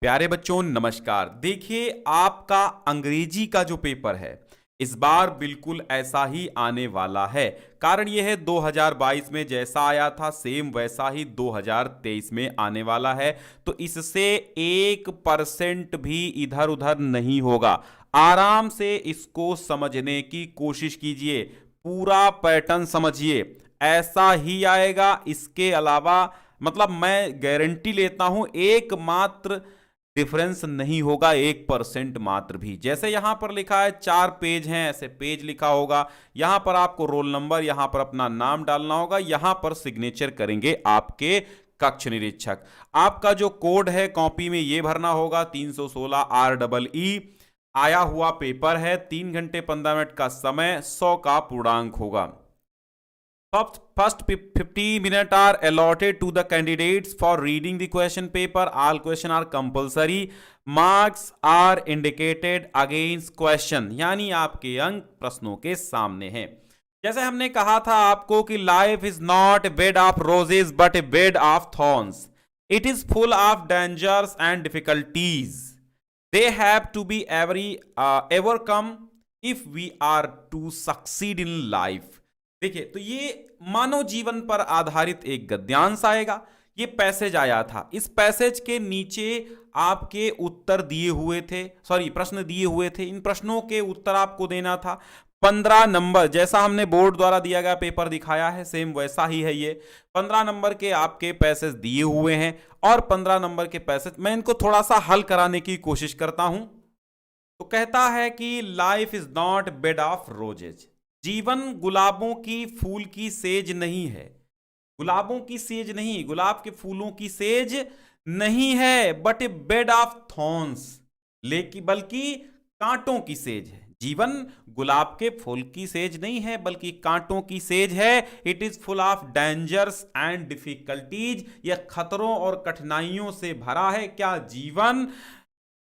प्यारे बच्चों नमस्कार। देखिए आपका अंग्रेजी का जो पेपर है इस बार बिल्कुल ऐसा ही आने वाला है। कारण यह है 2022 में जैसा आया था सेम वैसा ही 2023 में आने वाला है। तो इससे 1% भी इधर उधर नहीं होगा। आराम से इसको समझने की कोशिश कीजिए, पूरा पैटर्न समझिए, ऐसा ही आएगा। इसके अलावा मतलब मैं गारंटी लेता हूं एकमात्र डिफरेंस नहीं होगा 1% मात्र भी। जैसे यहां पर लिखा है 4 पेज हैं, ऐसे पेज लिखा होगा। यहां पर आपको रोल नंबर, यहां पर अपना नाम डालना होगा, यहां पर सिग्नेचर करेंगे आपके कक्ष निरीक्षक। आपका जो कोड है कॉपी में ये भरना होगा 316 REE। आया हुआ पेपर है, 3 घंटे 15 मिनट का समय, 100 का पूर्णांक होगा। First 50 minutes are allotted to the candidates for reading the question paper. All questions are compulsory. Marks are indicated against question. यानी आपके अंक प्रश्नों के सामने हैं। जैसे हमने कहा था आपको कि life is not a bed of roses but a bed of thorns. It is full of dangers and difficulties. They have to be overcome if we are to succeed in life. देखिए तो ये मानव जीवन पर आधारित एक गद्यांश आएगा। ये passage आया था, इस पैसेज के नीचे आपके उत्तर दिए हुए थे, प्रश्न दिए हुए थे। इन प्रश्नों के उत्तर आपको देना था। 15 नंबर, जैसा हमने बोर्ड द्वारा दिया गया पेपर दिखाया है सेम वैसा ही है ये। 15 नंबर के आपके पैसेज दिए हुए हैं और 15 नंबर के पैसेज मैं इनको थोड़ा सा हल कराने की कोशिश करता हूं। तो कहता है कि life is not bed of roses. जीवन गुलाबों की फूल की सेज नहीं है। गुलाबों की सेज नहीं, गुलाब के फूलों की सेज नहीं है, but a bed of thorns, लेकिन बल्कि कांटों की सेज है। जीवन गुलाब के फूल की सेज नहीं है बल्कि कांटों की सेज है। It is full of dangers and difficulties. यह खतरों और कठिनाइयों से भरा है। क्या जीवन,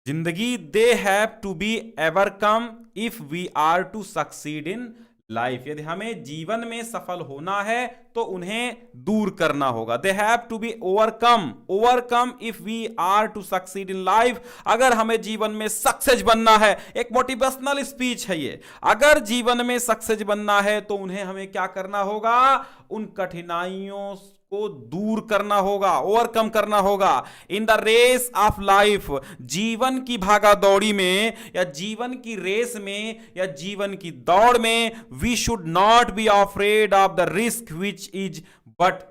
जिंदगी, they have to be overcome if we are to succeed in life. यदि हमें जीवन में सफल होना है तो उन्हें दूर करना होगा. They have to be overcome if we are to succeed in life. अगर हमें जीवन में सक्सेस बनना है, एक मोटिवेशनल स्पीच है ये, अगर जीवन में सक्सेस बनना है तो उन्हें हमें क्या करना होगा? उन कठिनाइयों को दूर करना होगा, ओवरकम करना होगा. In the race of life, जीवन की भागा दौड़ी में या जीवन की रेस में या जीवन की दौड़ में, we should not be afraid of the risk which is but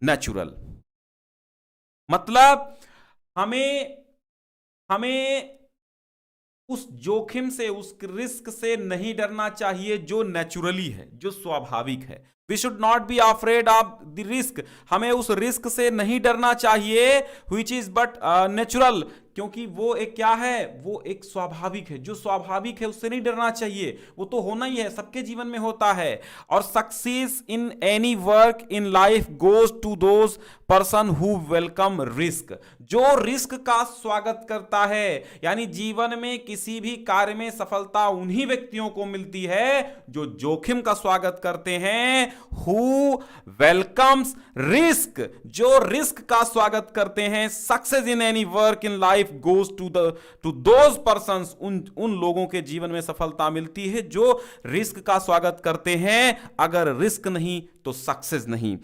natural. मतलब हमें उस जोखिम से, उस रिस्क से नहीं डरना चाहिए जो नेचुरली है, जो स्वाभाविक है. We should not be afraid of the risk. हमें उस रिस्क से नहीं डरना चाहिए विच इज बट नेचुरल, क्योंकि वो एक क्या है? वो एक स्वाभाविक है. जो स्वाभाविक है उससे नहीं डरना चाहिए, वो तो होना ही है, सबके जीवन में होता है. और success in any work in life goes to those person who welcome risk. जो रिस्क का स्वागत करता है, यानी जीवन में किसी भी कार्य में सफलता उन्हीं व्यक्तियों को मिलती है जो जोखिम का स्वागत करते हैं. हु वेलकम्स रिस्क, जो रिस्क का स्वागत करते हैं. Success in any work in life goes to those persons, उन लोगों के जीवन में सफलता मिलती है जो रिस्क का स्वागत करते हैं. अगर रिस्क नहीं तो सक्सेस नहीं.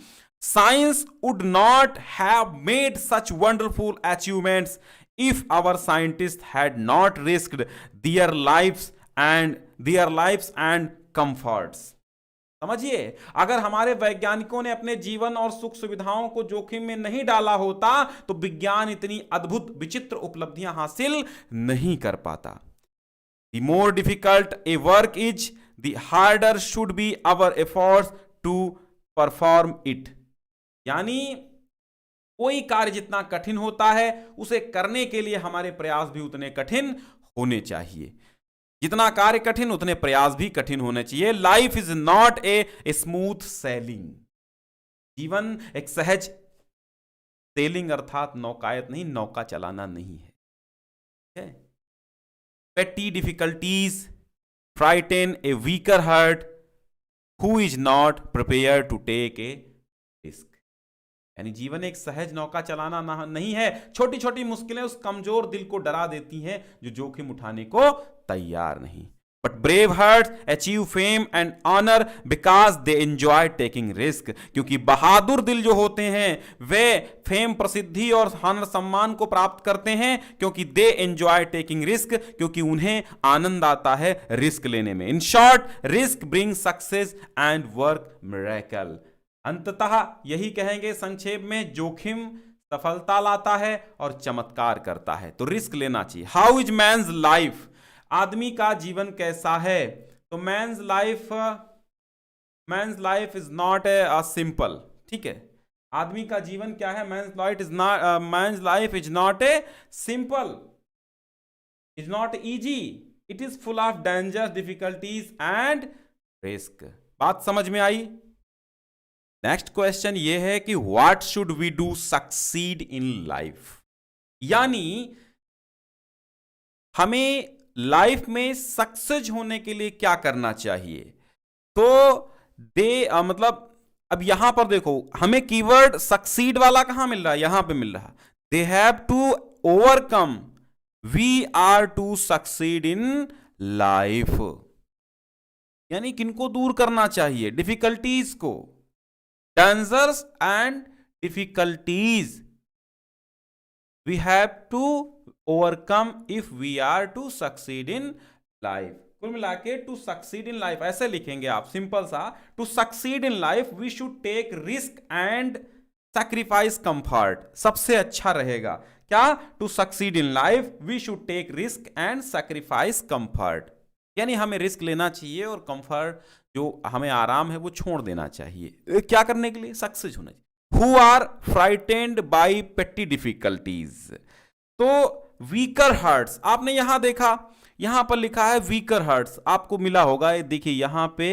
Science would not have made such wonderful achievements if our scientists had not risked their lives and comforts. समझिए, अगर हमारे वैज्ञानिकों ने अपने जीवन और सुख सुविधाओं को जोखिम में नहीं डाला होता तो विज्ञान इतनी अद्भुत विचित्र उपलब्धियां हासिल नहीं कर पाता. The more difficult a work is, the harder should be our efforts to perform it. यानी कोई कार्य जितना कठिन होता है उसे करने के लिए हमारे प्रयास भी उतने कठिन होने चाहिए. जितना कार्य कठिन उतने प्रयास भी कठिन होने चाहिए. Life is not a smooth selling. जीवन एक सहज सेलिंग अर्थात नौकायत नहीं, नौका चलाना नहीं है. Petty difficulties frighten a weaker heart who is not prepare to take a risk. यानी जीवन एक सहज नौका चलाना नहीं है। छोटी छोटी मुश्किलें उस कमजोर दिल को डरा देती हैं जो जोखिम उठाने को तैयार नहीं। But brave hearts achieve fame and honour because they enjoy taking risk. क्योंकि बहादुर दिल जो होते हैं वे फेम, प्रसिद्धि और ऑनर, सम्मान को प्राप्त करते हैं क्योंकि दे एंजॉय टेकिंग रिस्क, क्योंकि उन्हें आनंद आता है रिस्क लेने में। In short, risk bring success and work miracle. अंततः यही कहेंगे संक्षेप में, जोखिम सफलता लाता है और चमत्कार करता है। तो रिस्क लेना चाहिए। हाउ इज मैन्स लाइफ, आदमी का जीवन कैसा है? तो man's life is not a simple, ठीक है। आदमी का जीवन क्या है? Man's life is not a simple, is not easy, it is full of danger, difficulties and risk. बात समझ में आई? नेक्स्ट क्वेश्चन ये है कि what should we do succeed in life, यानी हमें लाइफ में सक्सेस होने के लिए क्या करना चाहिए। तो मतलब अब यहां पर देखो, हमें कीवर्ड सक्सीड वाला कहां मिल रहा है? यहां पे मिल रहा। They have to overcome, we are to succeed in life, यानी किनको दूर करना चाहिए? डिफिकल्टीज को, dangers and difficulties we have to overcome if we are to succeed in life. कुल मिला के टू सक्सीड इन लाइफ ऐसे लिखेंगे आप, सिंपल सा। To succeed in life we should take risk and sacrifice comfort, सबसे अच्छा रहेगा। क्या? To succeed in life we should take risk and sacrifice comfort, यानी हमें रिस्क लेना चाहिए और कंफर्ट, जो हमें आराम है, वो छोड़ देना चाहिए। क्या करने के लिए? सक्सेस होना चाहिए। Who are frightened by petty difficulties, तो वीकर हार्ट्स, आपने यहां देखा, यहां पर लिखा है वीकर हार्ट्स, आपको मिला होगा, ये देखिए यहां पे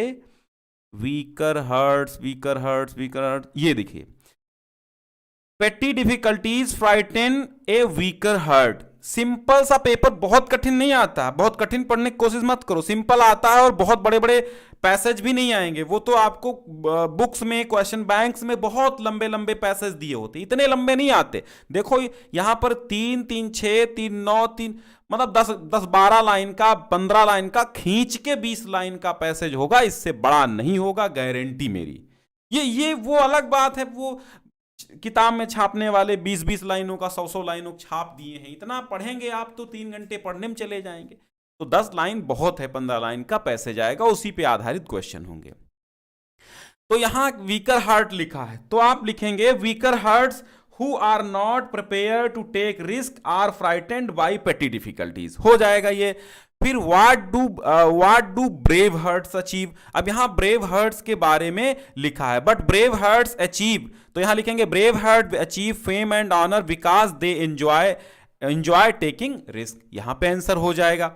weaker hearts, weaker hearts, weaker hearts, ये देखिए पेटी difficulties frighten a weaker heart. Simple सा पेपर, बहुत कठिन नहीं आता, बहुत कठिन पढ़ने की कोशिश मत करो, सिंपल आता है और बहुत बड़े बड़े पैसेज भी नहीं आएंगे। वो तो आपको बुक्स में, क्वेश्चन बैंक्स में बहुत लंबे लंबे पैसेज दिए होते, इतने लंबे नहीं आते। देखो यहां पर 3 3 6 3 9 3 मतलब 10 12 लाइन का, 15 लाइन का, खींच के 20 लाइन का पैसेज होगा, इससे बड़ा नहीं होगा, गारंटी मेरी। ये वो अलग बात है, वो किताब में छापने वाले 20-20 लाइनों का, 100-100 लाइनों छाप दिए हैं, इतना पढ़ेंगे आप तो 3 घंटे पढ़ने में चले जाएंगे। तो 10 लाइन बहुत है, 15 लाइन का पैसेज आएगा, उसी पे आधारित क्वेश्चन होंगे। तो यहां वीकर हार्ट लिखा है, तो आप लिखेंगे weaker hearts who are not prepare to take risk are frightened by petty difficulties, हो जाएगा ये। फिर what do brave hearts achieve, अब यहां ब्रेव हार्ट्स के बारे में लिखा है, बट ब्रेव हार्ट्स अचीव, तो यहां लिखेंगे brave heart achieve fame and honour because they enjoy taking risk, यहां पे आंसर हो जाएगा।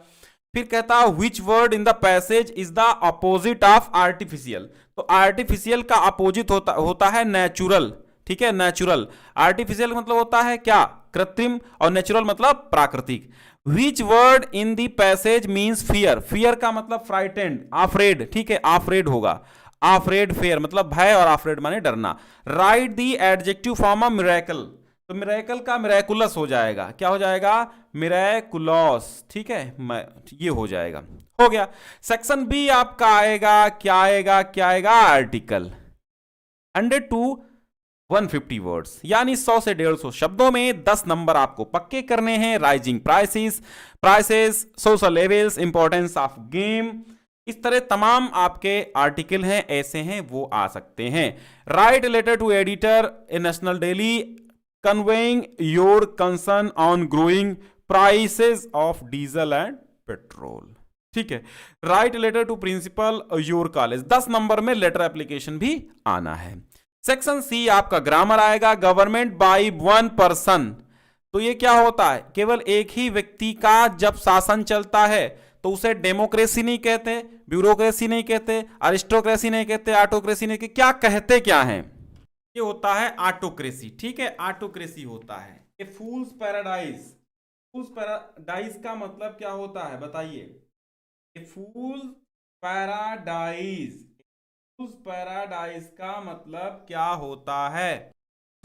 फिर कहता है which word in the passage is the opposite of artificial, तो आर्टिफिशियल का अपोजिट होता है नेचुरल, ठीक है, नेचुरल। आर्टिफिशियल मतलब होता है क्या? कृत्रिम, और नेचुरल मतलब प्राकृतिक। विच वर्ड इन दी पैसेज मीन्स फियर, फियर का मतलब फ्राइटेंड, आफ्रेड, ठीक है, आफ्रेड होगा, आफ्रेड फेयर मतलब भय, और आफ्रेड माने डरना। Right the adjective form of miracle, तो मिरेकल का मिरेकुलस हो जाएगा, क्या हो जाएगा? मिरेकुलस, ठीक है, ये हो जाएगा, हो गया। सेक्शन बी आपका आएगा, क्या आएगा, क्या आएगा? आर्टिकल 100 to 150 वर्ड्स, यानी 100 से 150 शब्दों में 10 नंबर आपको पक्के करने हैं। Rising prices, social levels, importance of game, इस तरह तमाम आपके आर्टिकल हैं, ऐसे हैं, वो आ सकते हैं। Write letter to editor a national daily conveying your concern on growing prices of diesel and petrol, ठीक है। Write letter to principal your college, 10 number में लेटर एप्लीकेशन भी आना है। सेक्शन सी आपका ग्रामर आएगा, गवर्नमेंट बाय वन पर्सन, तो ये क्या होता है? केवल एक ही व्यक्ति का जब शासन चलता है तो उसे डेमोक्रेसी नहीं कहते, ब्यूरोक्रेसी नहीं कहते, अरिस्टोक्रेसी नहीं कहते, ऑटोक्रेसी नहीं कहते, क्या कहते क्या है? ये होता है ऑटोक्रेसी, ठीक है, ऑटोक्रेसी होता है। ये फूल्स पैराडाइज, फूल्स पैराडाइज का मतलब क्या होता है बताइए? ये फूल्स पैराडाइज, फूल्स पैराडाइज का मतलब क्या होता है?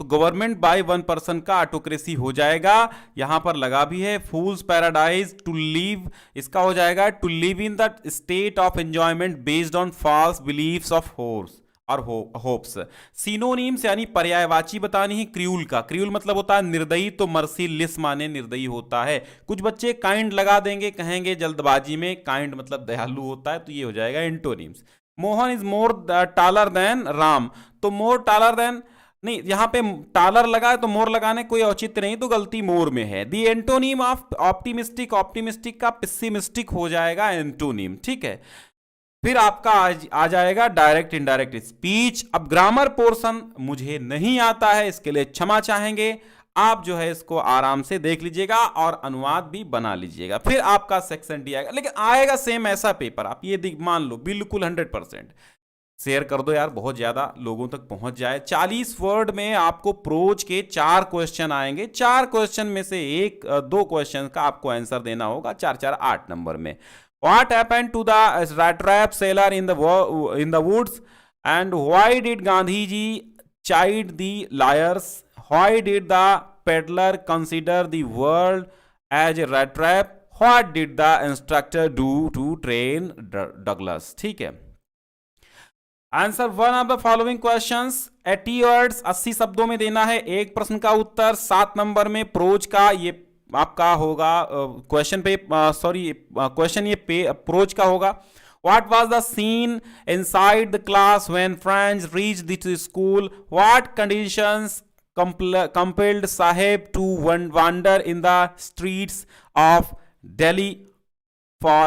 तो गवर्नमेंट बाय वन पर्सन का ऑटोक्रेसी हो जाएगा। यहां पर लगा भी है फूल्स पैराडाइज टू लिव, इसका हो जाएगा to live in the state of enjoyment based on false beliefs of horse or hopes. Synonyms यानी पर्यायवाची बतानी है क्रूल का। क्रूल मतलब होता है निर्दयी, तो मर्सीलेस माने निर्दयी होता है। कुछ बच्चे काइंड लगा देंगे, कहेंगे जल्दबाजी में, काइंड मतलब दयालु होता है, तो ये हो जाएगा antonyms. Mohan is more taller than Ram, तो मोर टालर देन नहीं, यहां पे टालर लगा है तो मोर लगाने कोई औचित्य नहीं, तो गलती मोर में है। दी एंटोनिम ऑफ ऑप्टिमिस्टिक, ऑप्टिमिस्टिक का पेसिमिस्टिक हो जाएगा एंटोनिम, ठीक है। फिर आपका आ जाएगा डायरेक्ट इनडायरेक्ट स्पीच। अब ग्रामर पोर्शन मुझे नहीं आता है, इसके लिए क्षमा चाहेंगे। आप जो है इसको आराम से देख लीजिएगा और अनुवाद भी बना लीजिएगा। फिर आपका सेक्शन डी आएगा, लेकिन आएगा सेम ऐसा पेपर, आप ये मान लो बिल्कुल 100%। शेयर कर दो यार, बहुत ज्यादा लोगों तक पहुंच जाए। 40 वर्ड में आपको प्रोज के 4 क्वेश्चन आएंगे। 4 क्वेश्चन में से 2 क्वेश्चन का आपको आंसर देना होगा। 4 4 8 नंबर में। What happened to the rat trap seller in the woods, and why did Gandhiji chide the liars? Why did the peddler consider the world as a rat trap? What did the instructor do to train Douglas? ठीक है। Answer one of the following questions 80 words 80 शब्दों में देना है। एक प्रश्न का उत्तर 7 number में प्रोज का ये आपका होगा क्वेश्चन पे क्वेश्चन ये प्रोज का होगा। What was the scene inside the class when friends reached the school? What conditions compelled Sahib to wander in the streets of Delhi for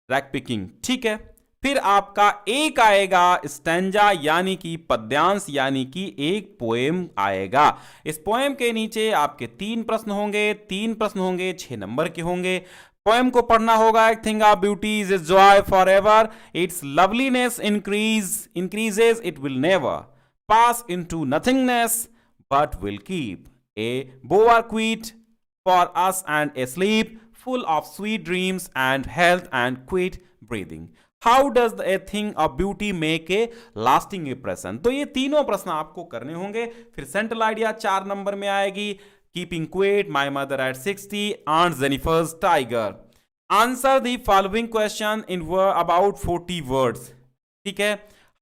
rag picking? ठीक है। फिर आपका एक आएगा स्टैंजा यानी कि पद्यांश, यानी कि एक पोएम आएगा। इस पोएम के नीचे आपके 3 प्रश्न होंगे। 3 प्रश्न होंगे, 6 नंबर के होंगे। पोएम को पढ़ना होगा। एक thing of beauty is a joy for ever, its loveliness increases, it will never pass into nothingness but will keep a bower quiet for us and a sleep full of sweet dreams and health and quick breathing. How does a thing of beauty make a lasting impression? तो ये तीनों प्रश्न आपको करने होंगे। फिर central idea 4 number में आएगी। Keeping quiet, my mother at 60, aunt Jennifer's tiger. Answer the following question in about 40 words. ठीक है।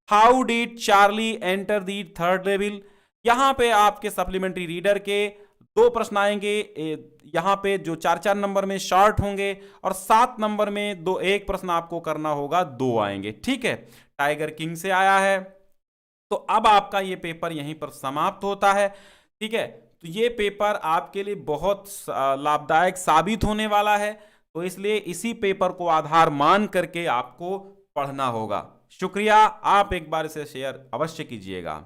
How did Charlie enter the third level? यहां पे आपके सप्लीमेंट्री रीडर के 2 प्रश्न आएंगे। यहां पे जो 4 नंबर में शॉर्ट होंगे और 7 नंबर में एक प्रश्न आपको करना होगा, 2 आएंगे। ठीक है। टाइगर किंग से आया है। तो अब आपका ये पेपर यहीं पर समाप्त होता है। ठीक है। तो ये पेपर आपके लिए बहुत लाभदायक साबित होने वाला है, तो इसलिए इसी पेपर को आधार मान करके आपको पढ़ना होगा। शुक्रिया। आप एक बार इसे शेयर अवश्य कीजिएगा।